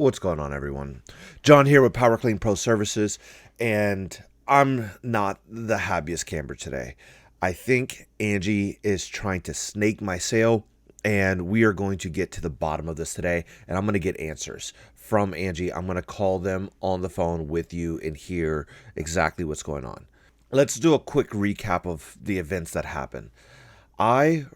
What's going on, everyone? John here with Power Clean Pro Services, and I'm not the happiest camper today. I think Angie is trying to snake my sale, and we are going to get to the bottom of this today, and I'm going to get answers from Angie. I'm going to call them on the phone with you and hear exactly what's going on. Let's do a quick recap of the events that happened. I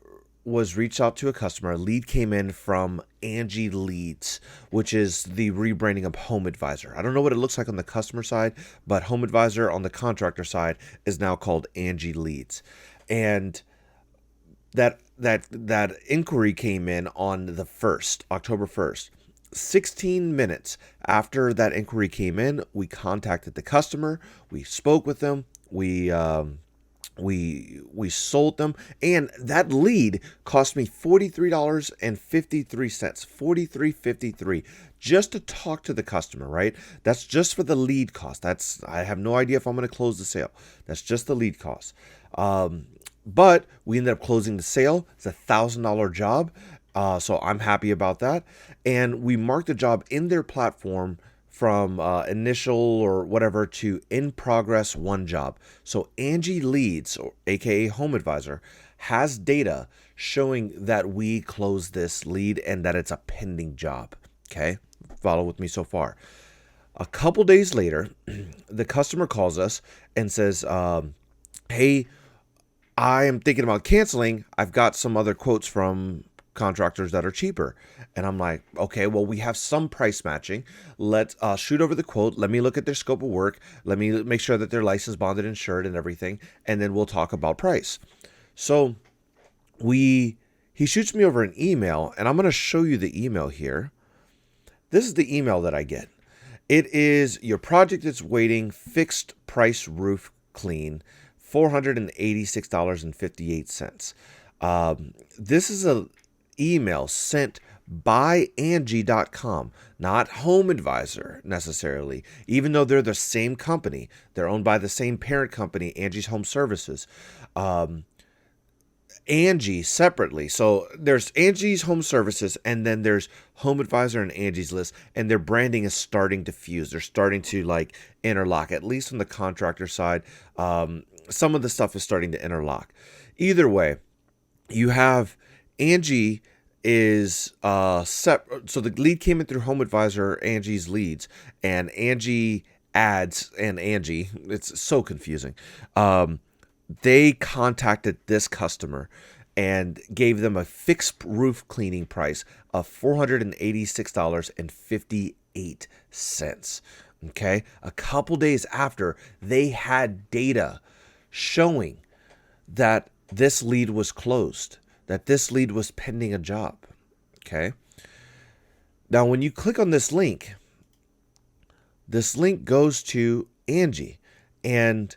was reached out to a customer. A lead came in from Angie Leads, which is the rebranding of Home Advisor. I don't know what it looks like on the customer side, but Home Advisor on the contractor side is now called Angie Leads. And that inquiry came in on the 1st, October 1st. 16 minutes after that inquiry came in, we contacted the customer, we spoke with them, we sold them, and that lead cost me $43.53, $43.53, just to talk to the customer, right? That's just for the lead cost. I have no idea if I'm going to close the sale. That's just the lead cost. But we ended up closing the sale. It's $1,000 job. So I'm happy about that. And we marked the job in their platform from initial or whatever to in progress one job. So Angie Leads, or aka Home Advisor, has data showing that we closed this lead and that it's a pending job. Okay, follow with me so far. A couple days later, the customer calls us and says, hey, I am thinking about canceling. I've got some other quotes from contractors that are cheaper. And I'm like, okay, well, we have some price matching. Let's shoot over the quote. Let me look at their scope of work. Let me make sure that they're licensed, bonded, insured, and everything. And then we'll talk about price. So he shoots me over an email, and I'm going to show you the email here. This is the email that I get. It is your project is waiting, fixed price roof clean, $486.58. This is a email sent by Angie.com, not Home Advisor necessarily, even though they're the same company. They're owned by the same parent company, Angie's Home Services. Angie separately. So there's Angie's Home Services, and then there's Home Advisor and Angie's List, and their branding is starting to fuse. They're starting to like interlock, at least on the contractor side. Some of the stuff is starting to interlock. Either way, you have Angie is separate. So the lead came in through Home Advisor, Angie's Leads, and Angie Ads and Angie. It's so confusing. They contacted this customer and gave them a fixed roof cleaning price of $486.58. Okay, a couple days after, they had data showing that this lead was closed, that this lead was pending a job. Okay. Now, when you click on this link goes to Angie, and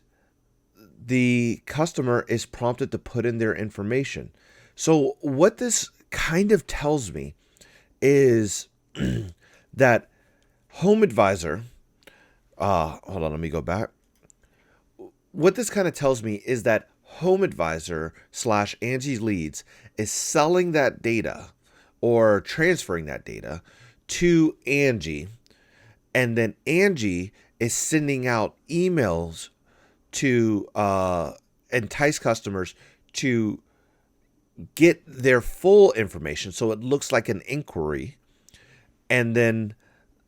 the customer is prompted to put in their information. So what this kind of tells me is that Home Advisor, hold on, let me go back. What this kind of tells me is that Home Advisor / Angie Leads is selling that data or transferring that data to Angie, and then Angie is sending out emails to entice customers to get their full information, so it looks like an inquiry, and then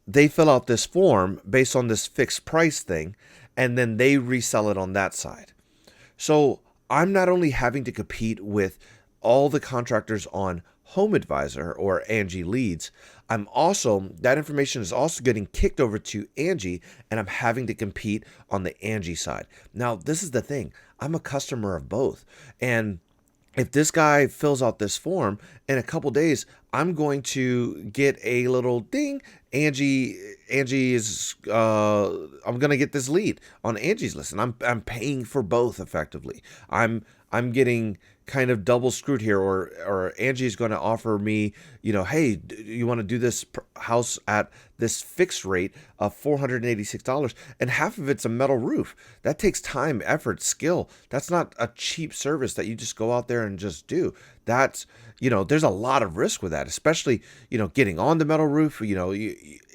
they fill out this form based on this fixed price thing, and then they resell it on that side. So I'm not only having to compete with all the contractors on Home Advisor or Angie Leads, that information is also getting kicked over to Angie, and I'm having to compete on the Angie side. Now, this is the thing. I'm a customer of both. And if this guy fills out this form in a couple days, I'm going to get a little ding. Angie is, I'm going to get this lead on Angie's List, and I'm paying for both effectively. I'm getting kind of double screwed here, or Angie's going to offer me, hey, you want to do this house at this fixed rate of $486, and half of it's a metal roof. That takes time, effort, skill. That's not a cheap service that you just go out there and just do. That's, there's a lot of risk with that, especially, getting on the metal roof.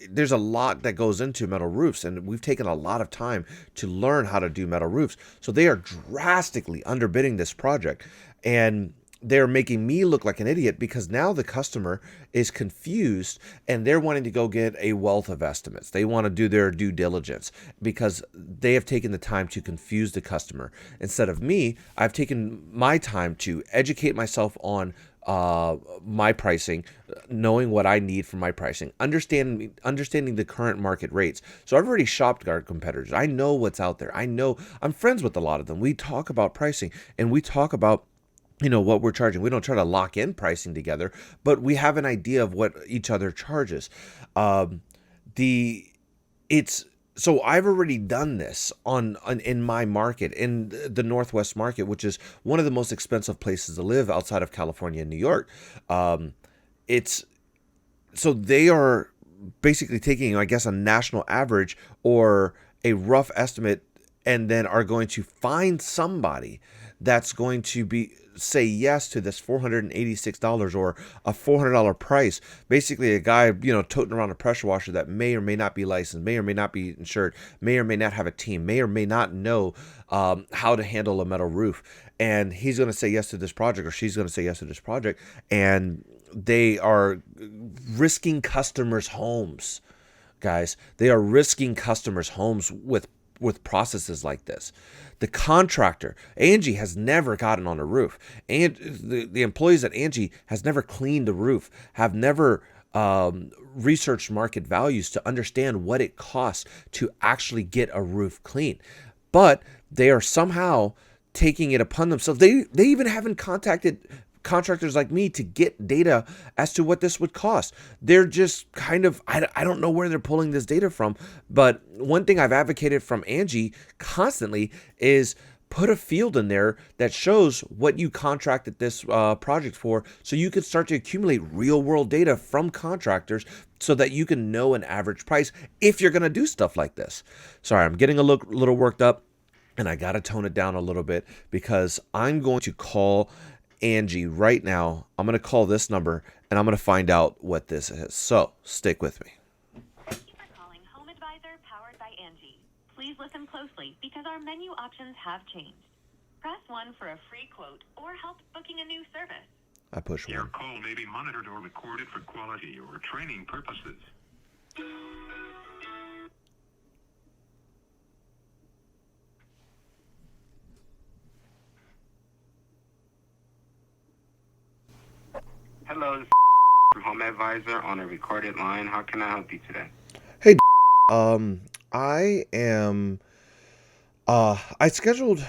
There's a lot that goes into metal roofs, and we've taken a lot of time to learn how to do metal roofs. So they are drastically underbidding this project, and they're making me look like an idiot because now the customer is confused and they're wanting to go get a wealth of estimates. They want to do their due diligence because they have taken the time to confuse the customer. Instead of me, I've taken my time to educate myself on my pricing, knowing what I need for my pricing, understanding the current market rates. So I've already shopped our competitors. I know what's out there. I know I'm friends with a lot of them. We talk about pricing and we talk about what we're charging. We don't try to lock in pricing together, but we have an idea of what each other charges. The it's So I've already done this on in my market, in the Northwest market, which is one of the most expensive places to live outside of California and New York. It's so they are basically taking, I guess, a national average or a rough estimate, and then are going to find somebody that's going to be say yes to this $486 or a $400 price. Basically, a guy, toting around a pressure washer that may or may not be licensed, may or may not be insured, may or may not have a team, may or may not know how to handle a metal roof. And he's going to say yes to this project, or she's going to say yes to this project, and they are risking customers' homes. Guys, they are risking customers' homes with processes like this. The contractor, Angie, has never gotten on a roof, and the employees at Angie has never cleaned the roof, have never researched market values to understand what it costs to actually get a roof clean. But they are somehow taking it upon themselves. They even haven't contacted contractors like me to get data as to what this would cost. They're just kind of, I don't know where they're pulling this data from, but one thing I've advocated from Angie constantly is put a field in there that shows what you contracted this project for, so you can start to accumulate real world data from contractors so that you can know an average price if you're going to do stuff like this. Sorry, I'm getting a little worked up, and I got to tone it down a little bit because I'm going to call Angie right now. I'm going to call this number and I'm going to find out what this is. So stick with me. Thank you for calling Home Advisor powered by Angie. Please listen closely because our menu options have changed. Press 1 for a free quote or help booking a new service. I push 1. Your call may be monitored or recorded for quality or training purposes. Hello, this is from Home Advisor on a recorded line. How can I help you today? Hey, I am I scheduled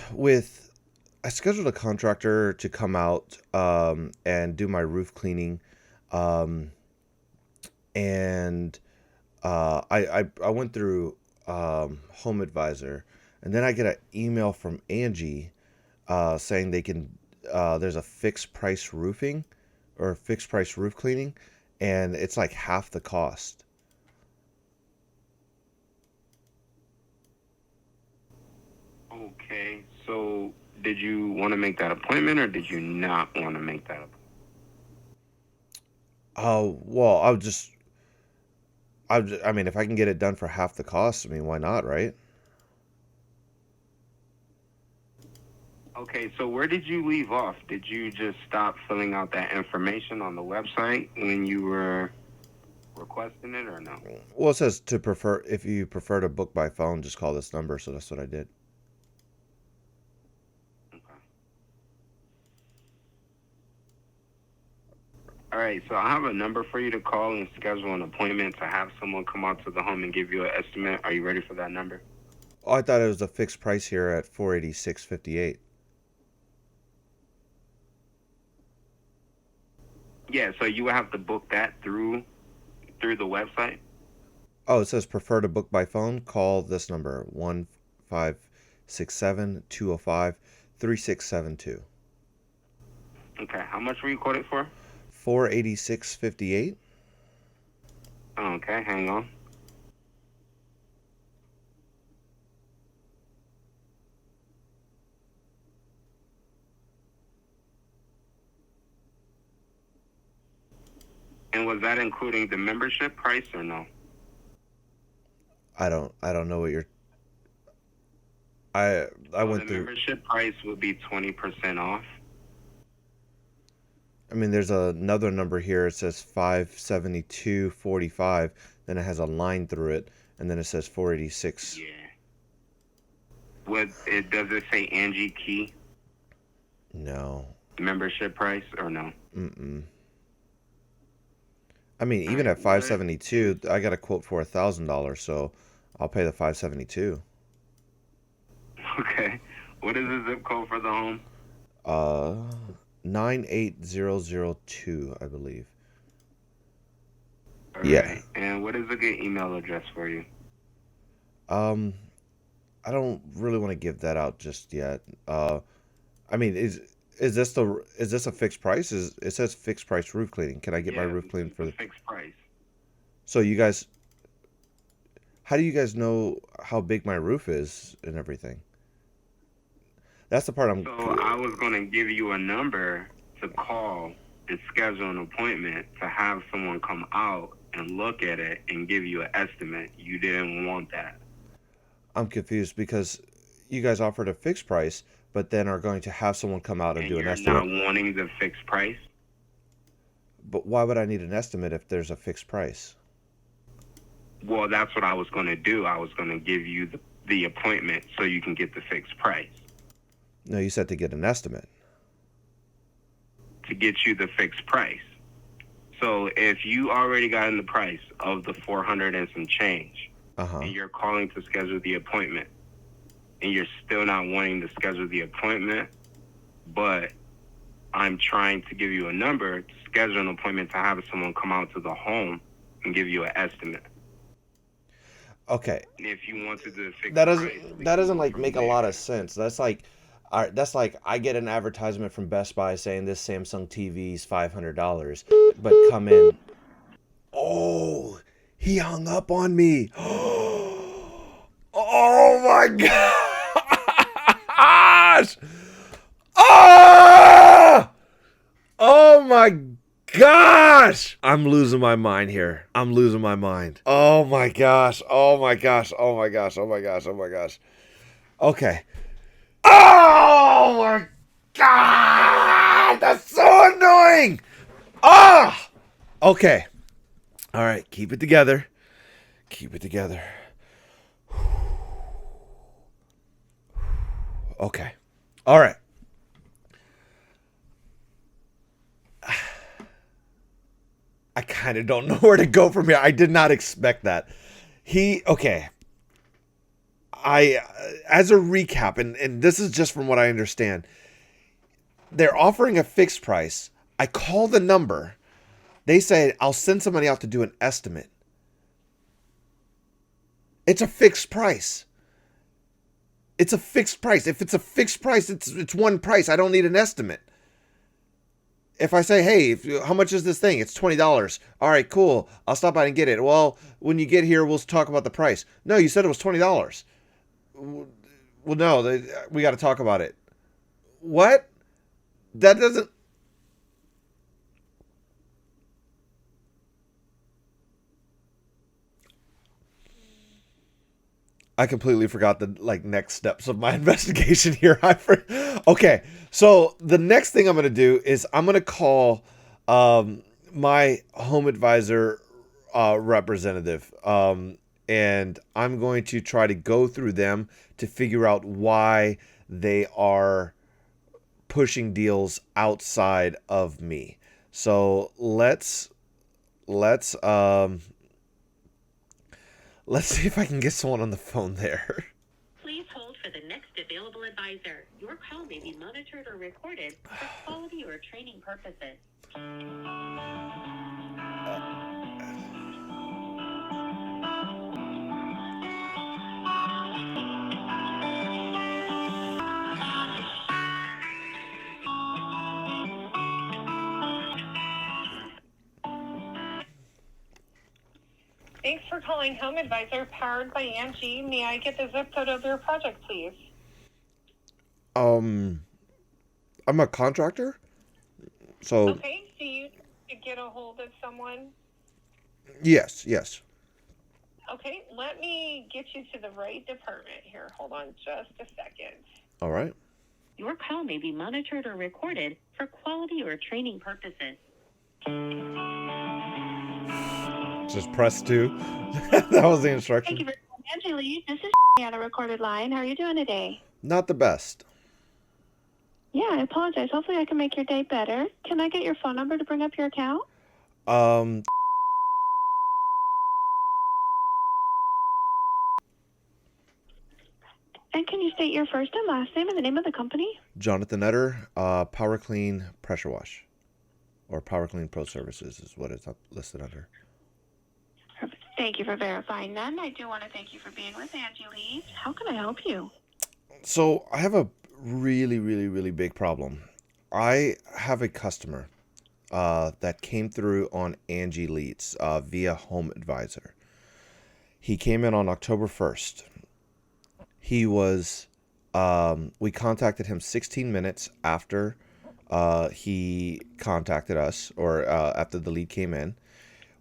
a contractor to come out and do my roof cleaning, and I went through Home Advisor, and then I get an email from Angie saying they can there's a fixed price roofing or fixed price roof cleaning, and it's like half the cost. Okay, so did you want to make that appointment or did you not want to make that appointment? Well, I mean, if I can get it done for half the cost, I mean, why not, right? Okay, so where did you leave off? Did you just stop filling out that information on the website when you were requesting it or no? Well, it says if you prefer to book by phone, just call this number. So that's what I did. Okay. All right, so I have a number for you to call and schedule an appointment to have someone come out to the home and give you an estimate. Are you ready for that number? Oh, I thought it was a fixed price here at $486.58. Yeah, so you would have to book that through the website. Oh, it says prefer to book by phone. Call this number 1-567-205-3672. Okay, how much were you quoted for? 486.58. Okay, hang on. And was that including the membership price or no? I don't know what you're. I So the went through. membership price would be 20% off. I mean, there's another number here. It says 572.45. Then it has a line through it, and then it says 486. Yeah. Does it say Angie Key No. membership price or no? Mm-mm. I mean, All even right. at 572, I got a quote for $1,000, so I'll pay the 572. Okay. What is the zip code for the home? Uh, 98002, I believe. All Yeah. right. And what is a good email address for you? Um, I don't really want to give that out just yet. I mean, is this a fixed price? It says fixed price roof cleaning. Can I get my Yeah, roof cleaned it's a fixed price. So you guys, how do you guys know how big my roof is and everything? That's the part I'm. So I was going to give you a number to call and schedule an appointment to have someone come out and look at it and give you an estimate. You didn't want that. I'm confused because you guys offered a fixed price, but then are going to have someone come out and And do an you're not estimate. wanting the fixed price? But why would I need an estimate if there's a fixed price? Well, that's what I was going to do. I was going to give you the appointment so you can get the fixed price. No, you said to get an estimate. To get you the fixed price. So if you already got in the price of the 400 and some change, Uh-huh. and you're calling to schedule the appointment, and you're still not wanting to schedule the appointment, but I'm trying to give you a number to schedule an appointment to have someone come out to the home and give you an estimate. Okay. If you wanted to fix That price, doesn't like from make a there. lot of sense. That's like I get an advertisement from Best Buy saying this Samsung TV is $500, but come in. Oh, he hung up on me. Oh my gosh! Ah! Oh my gosh! I'm losing my mind here. I'm losing my mind. Oh my gosh. Oh my gosh. Oh my gosh. Oh my gosh. Oh my gosh. Okay. Oh my god! That's so annoying! Ah! Okay. All right. Keep it together. Keep it together. Okay. All right. I kind of don't know where to go from here. I did not expect that. Okay. As a recap, and this is just from what I understand, they're offering a fixed price. I call the number. They say, I'll send somebody out to do an estimate. It's a fixed price. It's a fixed price. If it's a fixed price, it's one price. I don't need an estimate. If I say, hey, how much is this thing? It's $20. All right, cool. I'll stop by and get it. Well, when you get here, we'll talk about the price. No, you said it was $20. Well, no, we got to talk about it. What? That doesn't. I completely forgot the next steps of my investigation here. Okay, so the next thing I'm gonna do is I'm gonna call my home advisor representative, and I'm going to try to go through them to figure out why they are pushing deals outside of me. So let's let's see if I can get someone on the phone there. Please hold for the next available advisor. Your call may be monitored or recorded for quality or training purposes. Thanks for calling Home Advisor, powered by Angie. May I get the zip code of your project, please? I'm a contractor, so Okay, so you to get a hold of someone. yes. Okay, let me get you to the right department here. Hold on just a second. All right. Your call may be monitored or recorded for quality or training purposes. Just press 2. That was the instruction. Thank you for calling Angie Lee. This is on a recorded line. How are you doing today? Not the best. Yeah, I apologize. Hopefully I can make your day better. Can I get your phone number to bring up your account? Um, And can you state your first and last name and the name of the company? Jonathan Etter, Power Clean Pressure Wash, or Power Clean Pro Services is what it's listed under. Perfect. Thank you for verifying that. And I do want to thank you for being with Angie Lee. How can I help you? So I have a really big problem. I have a customer that came through on Angie Leads via Home Advisor. He came in on October 1st. He was, we contacted him 16 minutes after he contacted us, or after the lead came in.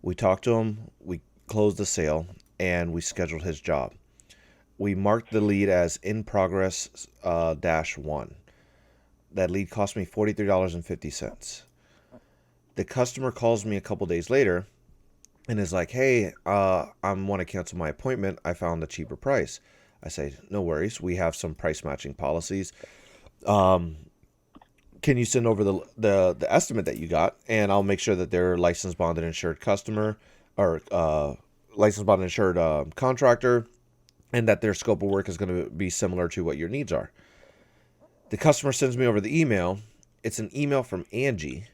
We talked to him, we closed the sale, and we scheduled his job. We marked the lead as in progress -1. That lead cost me $43.50. The customer calls me a couple days later and is like, hey, I want to cancel my appointment. I found a cheaper price. I say, no worries. We have some price matching policies. Can you send over the estimate that you got? And I'll make sure that they're licensed, bonded, insured customer, or licensed, bonded, insured contractor, and that their scope of work is going to be similar to what your needs are. The customer sends me over the email. It's an email from Angie.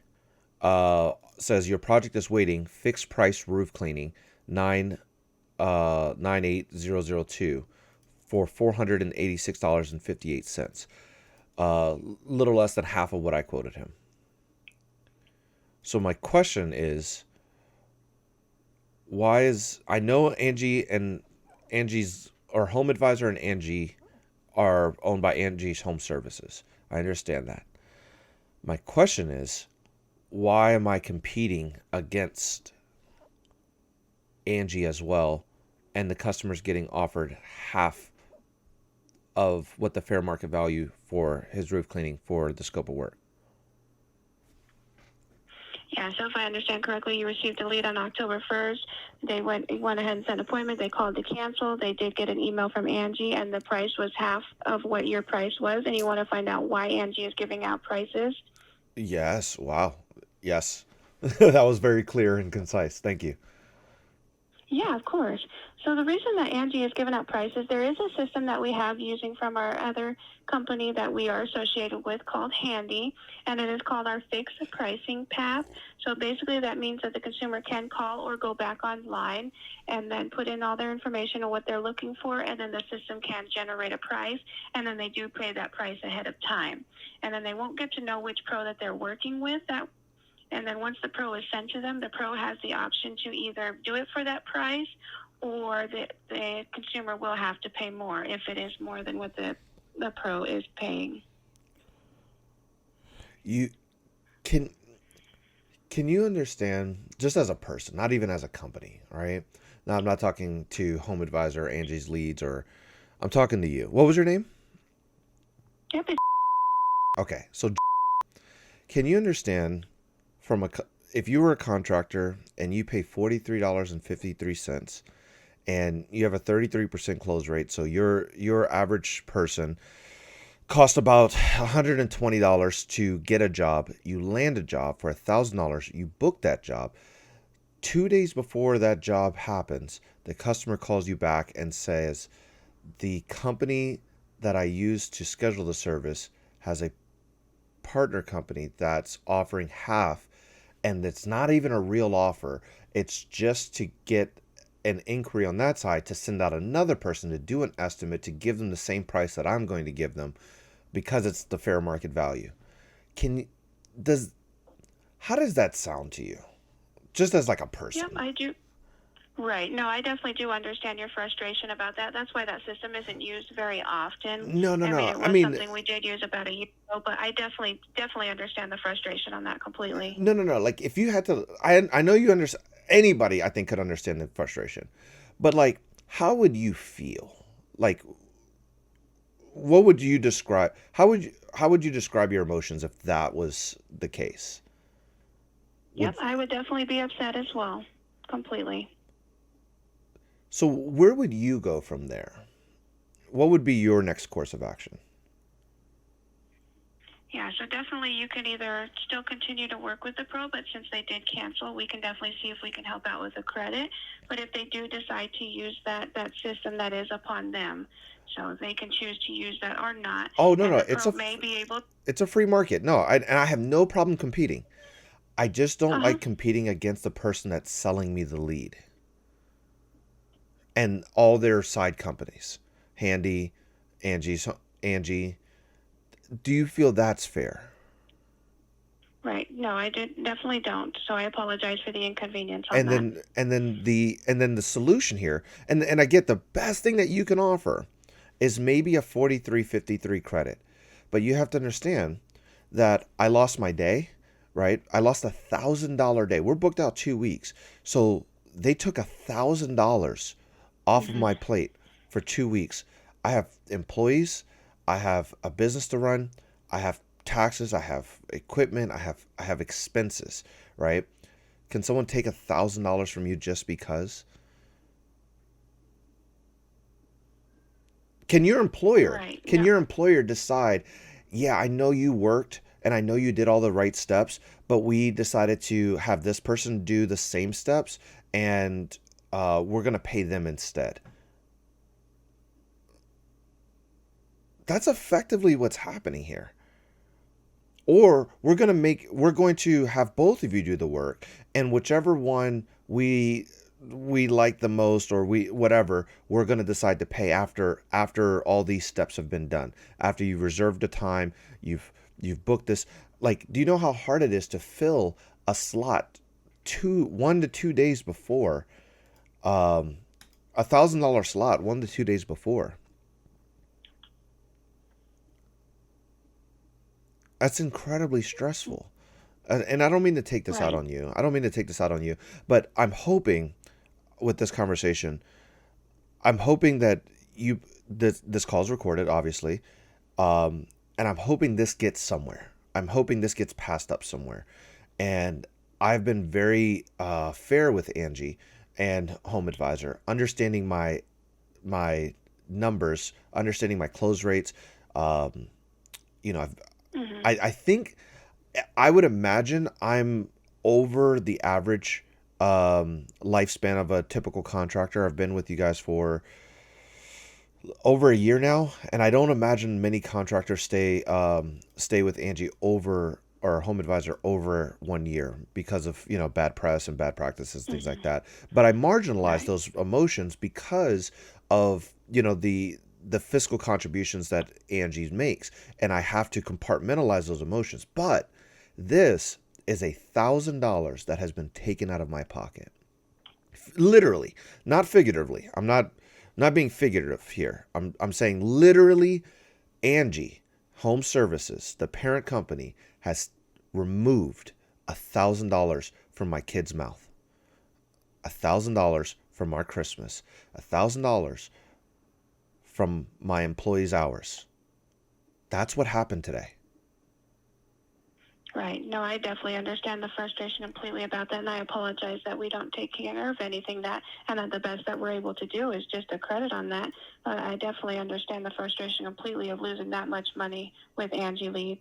Says your project is waiting. Fixed price roof cleaning, 98002 for $486.58. Little less than half of what I quoted him. So my question is, why is, I know Angie and Angie's, or Home Advisor and Angie are owned by Angie's Home Services. I understand that. My question is, why am I competing against Angie as well, and the customer's getting offered half of what the fair market value for his roof cleaning for the scope of work? Yeah, so if I understand correctly, you received a lead on October 1st. They went ahead and sent an appointment. They called to cancel. They did get an email from Angie, and the price was half of what your price was. And you want to find out why Angie is giving out prices? Yes. Wow. Yes. That was very clear and concise. Thank you. Yeah, of course. So the reason that Angie is giving out prices, there is a system that we have using from our other company that we are associated with called Handy, and it is called our fixed pricing path. So basically that means that the consumer can call or go back online and then put in all their information on what they're looking for, and then the system can generate a price, and then they do pay that price ahead of time. And then they won't get to know which pro that they're working with. And then once the pro is sent to them, the pro has the option to either do it for that price, or the consumer will have to pay more if it is more than what the pro is paying. You can you understand, just as a person, not even as a company, all right? Now, I'm not talking to Home Advisor, Angie's Leads, or I'm talking to you. What was your name? Yep. Okay, so can you understand, if you were a contractor and you pay $43.53 and you have a 33% close rate, so your average person cost about $120 to get a job, you land a job for $1,000, you book that job. 2 days before that job happens, the customer calls you back and says, the company that I used to schedule the service has a partner company that's offering half, and it's not even a real offer. It's just to get an inquiry on that side to send out another person to do an estimate to give them the same price that I'm going to give them because it's the fair market value. How does that sound to you? Just as like a person. Yep, I do. Right. No, I definitely do understand your frustration about that. That's why that system isn't used very often. No, no, I mean, no. it I was mean, something we did use about a year ago, but I definitely understand the frustration on that completely. no, no, no. Like if you had to, I know you understand. Anybody, I think, could understand the frustration, but like, how would you feel? Like, what would you describe? How would you describe your emotions if that was the case? Would Yep, I would definitely be upset as well. Completely. so where would you go from there? What would be your next course of action? Yeah, so definitely you can either still continue to work with the pro, but since they did cancel, we can definitely see if we can help out with the credit. But if they do decide to use that system, that is upon them. So they can choose to use that or not. Oh no, And no, the pro may be able. it's a free market. No, and I have no problem competing. I just don't Uh-huh. like competing against the person that's selling me the lead and all their side companies, Handy, Angie, Angie. Do you feel that's fair? Right. No, definitely don't. So I apologize for the inconvenience on And that. then the solution here, and I get the best thing that you can offer is maybe a 4353 credit, but you have to understand that I lost my day, right? I lost $1,000 day. We're booked out 2 weeks, so they took $1,000 off of my plate for 2 weeks. I have employees, I have a business to run, I have taxes, I have equipment, I have expenses, right? Can someone take $1,000 from you just because? Right. Can No. your employer decide, yeah, I know you worked and I know you did all the right steps, but we decided to have this person do the same steps and we're going to pay them instead. That's effectively what's happening here. Or we're going to have both of you do the work, and whichever one we like the most, or we whatever, we're going to decide to pay after all these steps have been done, after you've reserved the time, you've booked this. Like, do you know how hard it is to fill a slot 1 to 2 days before? $1,000 slot 1 to 2 days before. That's incredibly stressful. And I don't mean to take this out Right. on you. I don't mean to take this out on you, but I'm hoping with this conversation, I'm hoping that this call is recorded, obviously, and I'm hoping this gets somewhere. I'm hoping this gets passed up somewhere. And I've been very fair with Angie and Home Advisor, understanding my numbers, understanding my close rates. Um, you know, I think I would imagine I'm over the average lifespan of a typical contractor. I've been with you guys for over a year now, and I don't imagine many contractors stay with Angie over or Home Advisor over 1 year because of bad press and bad practices, things like that. But I marginalize Right. those emotions because of the fiscal contributions that Angie makes, and I have to compartmentalize those emotions. But this is $1,000 that has been taken out of my pocket, literally, not figuratively. I'm not being figurative here. I'm saying literally. Angie Home Services, the parent company, has removed $1,000 from my kid's mouth, $1,000 from our Christmas, $1,000 from my employees' hours. That's what happened today. Right. No, I definitely understand the frustration completely about that, and I apologize that we don't take care of anything and that the best that we're able to do is just a credit on that. But I definitely understand the frustration completely of losing that much money with Angie leads.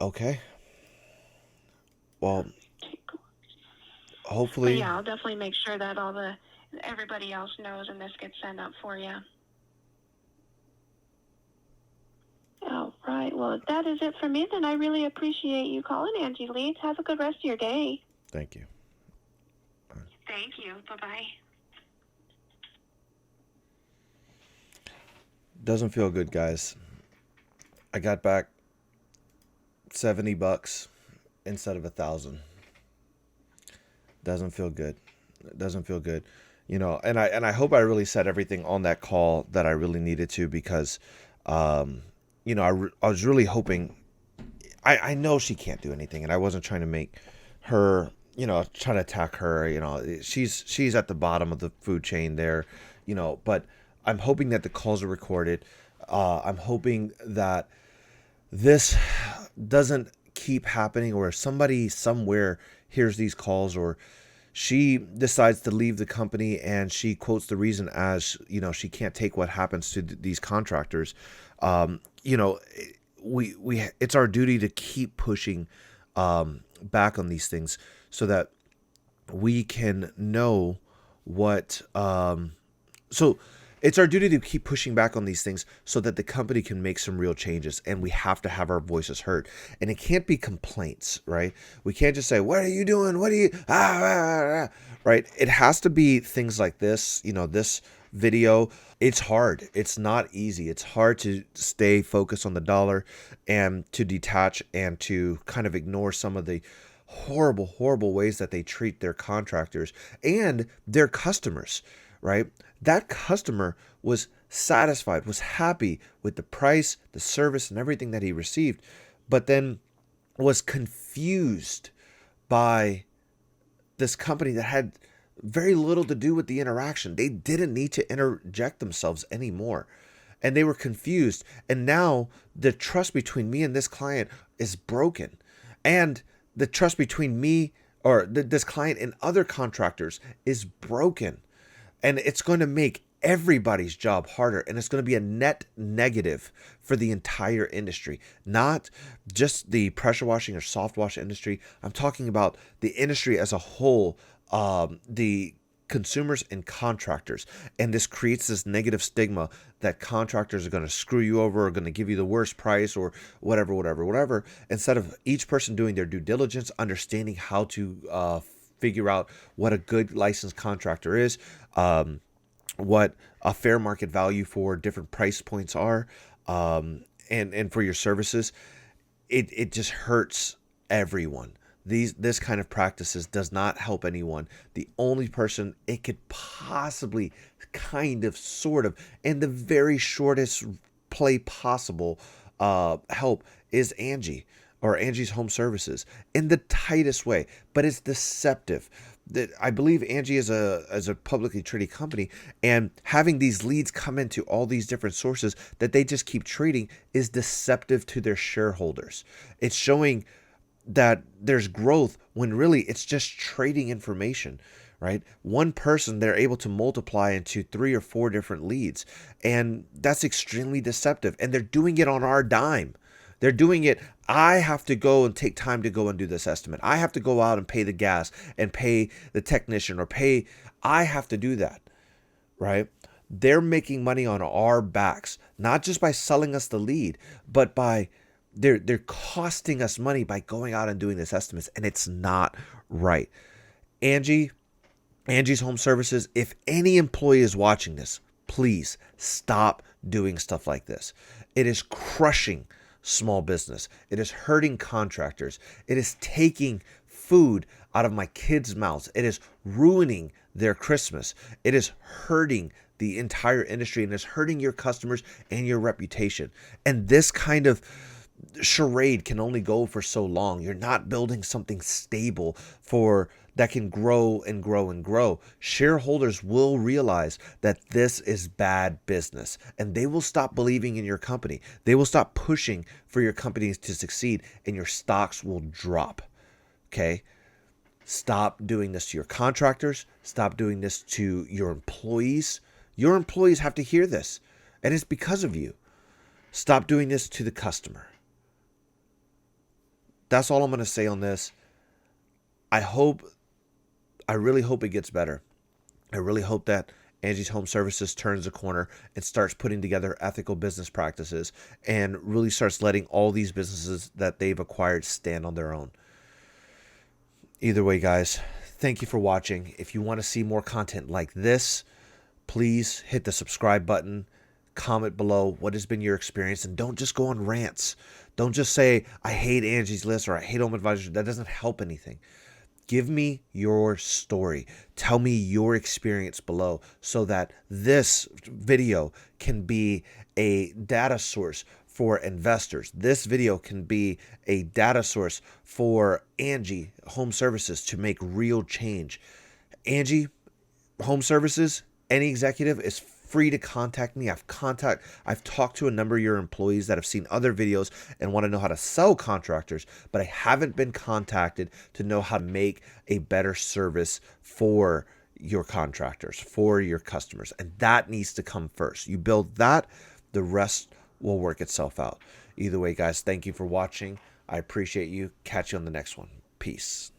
Okay. Well, But hopefully. yeah, I'll definitely make sure that everybody else knows and this gets sent up for you. All right. Well, if that is it for me, then I really appreciate you calling, Angie Leeds. Have a good rest of your day. Thank you. Thank you. Bye-bye. Doesn't feel good, guys. I got back $70 instead of 1,000. Doesn't feel good. It doesn't feel good. And I hope I really said everything on that call that I really needed to, because um, I was really hoping. I know she can't do anything, and I wasn't trying to make her, trying to attack her. She's at the bottom of the food chain there, but I'm hoping that the calls are recorded. I'm hoping that this doesn't keep happening, or somebody somewhere hears these calls, or she decides to leave the company and she quotes the reason as, she can't take what happens to these contractors. um, you know we it's our duty to keep pushing back on these things, so that we can know what so it's our duty to keep pushing back on these things, so that the company can make some real changes, and we have to have our voices heard. And it can't be complaints, right? We can't just say, what are you doing, what are you right? It has to be things like this. This video, it's hard, it's not easy, it's hard to stay focused on the dollar, and to detach, and to kind of ignore some of the horrible ways that they treat their contractors and their customers, right? That customer was satisfied, was happy with the price, the service, and everything that he received, but then was confused by this company that had very little to do with the interaction. They didn't need to interject themselves anymore. And they were confused. And now the trust between me and this client is broken. And the trust between me, or this client, and other contractors is broken. And it's going to make everybody's job harder, and it's going to be a net negative for the entire industry, not just the pressure washing or soft wash industry. I'm talking about the industry as a whole, the consumers and contractors. And this creates this negative stigma that contractors are going to screw you over, or going to give you the worst price, or whatever, instead of each person doing their due diligence, understanding how to figure out what a good licensed contractor is, what a fair market value for different price points are, and for your services. It just hurts everyone. This kind of practices does not help anyone. The only person it could possibly kind of, sort of, in the very shortest play possible, help is Angie, or Angie's Home Services, in the tightest way. But it's deceptive. That I believe Angie is a publicly traded company, and having these leads come into all these different sources that they just keep trading is deceptive to their shareholders. It's showing that there's growth when really it's just trading information, right? One person, they're able to multiply into 3 or 4 different leads, and that's extremely deceptive. And they're doing it on our dime. They're doing it. I have to go and take time to go and do this estimate. I have to go out and pay the gas and pay the technician, or I have to do that, right? They're making money on our backs, not just by selling us the lead, but by they're costing us money by going out and doing this estimates, and it's not right. Angie's Home Services, if any employee is watching this, please stop doing stuff like this. It is crushing small business. It is hurting contractors. It is taking food out of my kids' mouths. It is ruining their Christmas. It is hurting the entire industry, and it's hurting your customers and your reputation. And this kind of charade can only go for so long. You're not building something stable for that can grow and grow and grow. Shareholders will realize that this is bad business, and they will stop believing in your company. They will stop pushing for your companies to succeed, and your stocks will drop. Okay? Stop doing this to your contractors. Stop doing this to your employees. Your employees have to hear this, and it's because of you. Stop doing this to the customer. That's all I'm going to say on this. I really hope it gets better. I really hope that Angie's Home Services turns a corner and starts putting together ethical business practices, and really starts letting all these businesses that they've acquired stand on their own. Either way, guys, thank you for watching. If you want to see more content like this, please hit the subscribe button. Comment below what has been your experience, and don't just go on rants. Don't just say, I hate Angie's List, or I hate Home Advisor. That doesn't help anything. Give me your story. Tell me your experience below so that this video can be a data source for investors. This video can be a data source for Angie Home Services to make real change. Angie Home Services, any executive is free to contact me. I've talked to a number of your employees that have seen other videos and want to know how to sell contractors, but I haven't been contacted to know how to make a better service for your contractors, for your customers. And that needs to come first. You build that, the rest will work itself out. Either way, guys, thank you for watching. I appreciate you. Catch you on the next one. Peace.